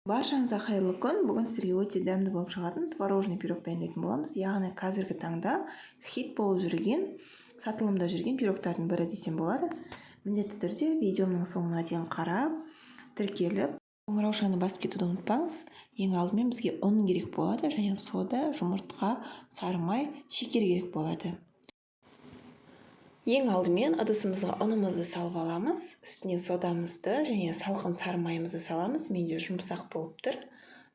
Баршаңызға қайырлы күн. Бүгін сіздерге өте дәмді болып шығатын творожный пирог дайындайтын боламыз. Яғни қазіргі таңда хит болып жүрген, сатылымда жүрген пирогтардың бірі десем болады. Міндетті түрде видеомның соңына дейін қарап, тіркеліп, қоңыраушаны басып кетуді ұмытпаңыз. Ең алдымен бізге ұн керек болады, және сода, жұмыртқа, сары май, шекер керек болады. Ең алдымен ыдысымызға ұнымызды салып аламыз, үстіне содамызды және салқын сары майымызды саламыз. Менде жұмсақ болып тұр.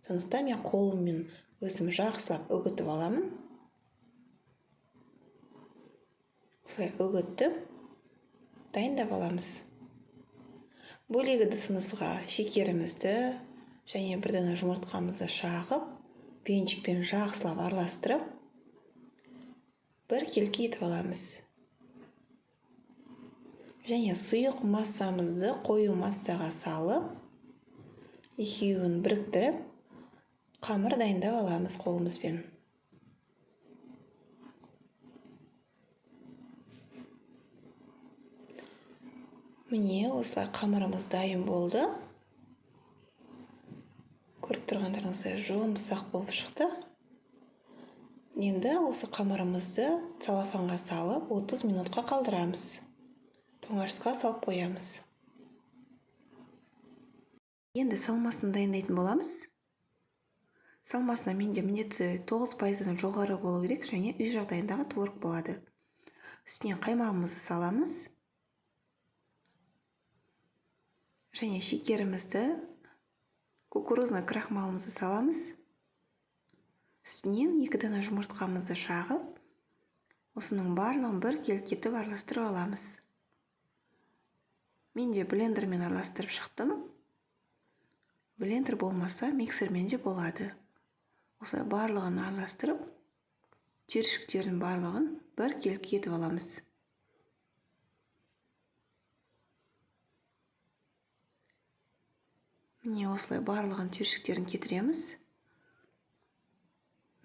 Сондықтан мен қолыммен өзім жақсылап үгітіп аламын. Осылай үгітіп, дайындап аламыз. Бөлек ыдысымызға шекерімізді және бір дана жұмыртқамызды шағып, венчикпен жақсылап араластырып, бір келке етіп аламыз. Және сұйық массамызды қою массаға салып, екеуін біріктіріп, қамыр дайындап аламыз қолымызбен. Міне, осылай қамырымыз дайын болды. Көріп тұрғандарыңыздай жұмсақ болып шықты. Енді осы қамырымызды целлофанға салып, 30 минутқа қалдырамыз. Тоңазтқышқа салып қоямыз. Енді салмасын дайындайтын боламыз. Салмасына менде міндетті 9%-дан жоғары болу керек, және үй жағдайындағы творог болады. Үстіне қаймағымызды саламыз. Және шекерімізді, кукурузный крахмалымызды саламыз. Үстінен 2 дана жұмыртқамызды шағып, осының барлығын бір келкетіп араластырып аламыз. Менде блендермен араластырып шықтым. Блендер болмаса, миксермен де болады. Осылай барлығын араластырып, түйіршіктердің барлығын бір келке етіп аламыз. Міне осылай барлығын түйіршіктерін кетіреміз.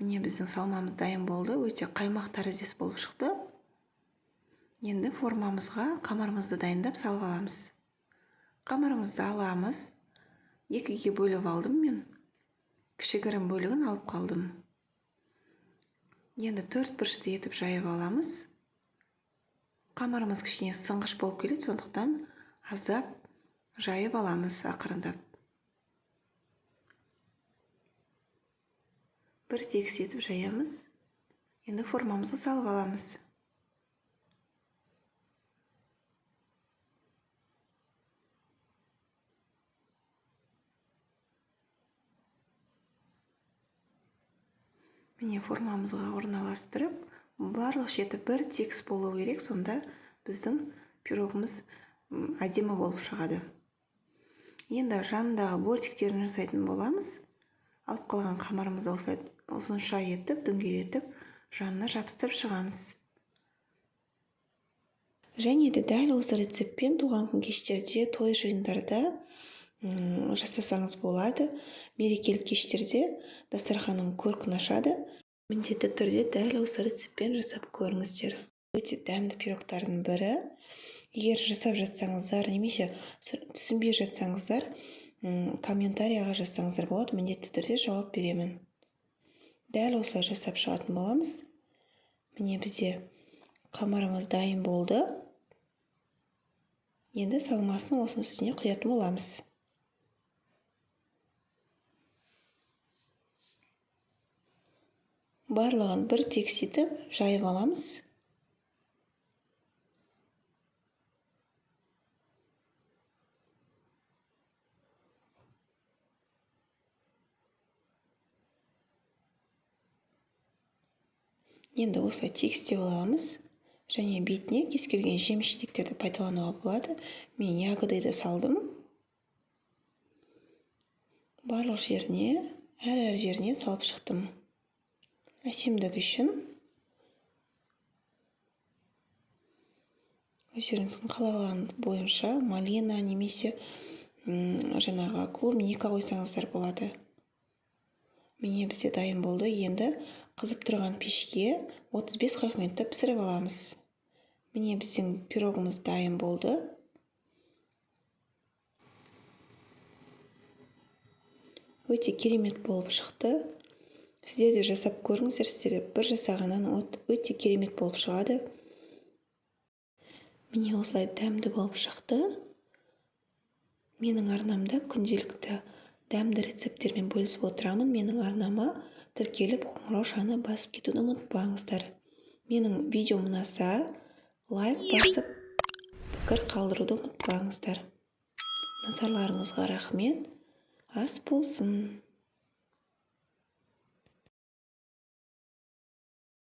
Міне біздің салмамыз дайын болды. Өте қаймақ тәріздес болып шықты. Енді формамызға қамырымызды дайындап салып аламыз. Қамырымызды аламыз. 2-ге бөліп алдым мен. Кішігірім бөлігін алып қалдым. Енді 4 бұрышты етіп жайып аламыз. Қамырымыз кішкене сынғыш болып келеді, сондықтан аздап жайып аламыз ақырындап. Бір тегіс етіп жаямыз. Енді формамызға салып аламыз. Міне формамызға орналастырып, барлық шеті бір тегіс болу керек, сонда біздің пирогымыз әдемі болып шығады. Енді жанындағы бортиктерін жасайтын боламыз. Алып қалған қамырымызды осылай ұзынша етіп, дөңгелетіп, жанына жабыстырып шығамыз. Және де дәл осы рецептпен туған күн кештерде, той жиындарда жасасаңыз болады. Мерекелік кештерде дастарханның көркін ашады. Міндетті түрде дәл осы рецептпен жасап көріңіздер. Өте дәмді пирогтардың бірі. Егер жасап жатсаңыздар, немесе түсінбей жатсаңыздар, комментарияға жазсаңыздар болады, міндетті түрде жауап беремін. Дәл осылай жасап шығатын боламыз. Міне бізде қамырымыз дайын болды. Енді салмасын осының үстіне құятын боламыз. Барлығын бір тегіс етіп жайып аламыз. Енді осылай тегістеп аламыз. Және бетіне кез келген жеміс-жидектерді пайдалануға болады. Мен ягодайды салдым. Барлық жеріне, әр жеріне салып шықтым. Әсемдігі үшін. Өздеріңіздің қалаған бойынша малина немесе жаңағы клубника қойсаңыздар болады. Міне бізде дайын болды. Енді қызып тұрған пешке 35-40 минутта пісіріп аламыз. Міне біздің пирогымыз дайын болды. өте керемет болып шықты. Сіздер де жасап көріңіздер. Сіздер де бір жасағаннан өте керемет болып шығады. Міне осылай дәмді болып шықты. Менің арнамда күнделікті дәмді рецепттермен бөлісіп отырамын. Менің арнама тіркеліп қоңырау шаны басып кетуді ұмытпаңыздар. Менің видеом ұнаса, лайк басып, пікір қалдыруды ұмытпаңыздар. Назарларыңызға рахмет. Ас болсын.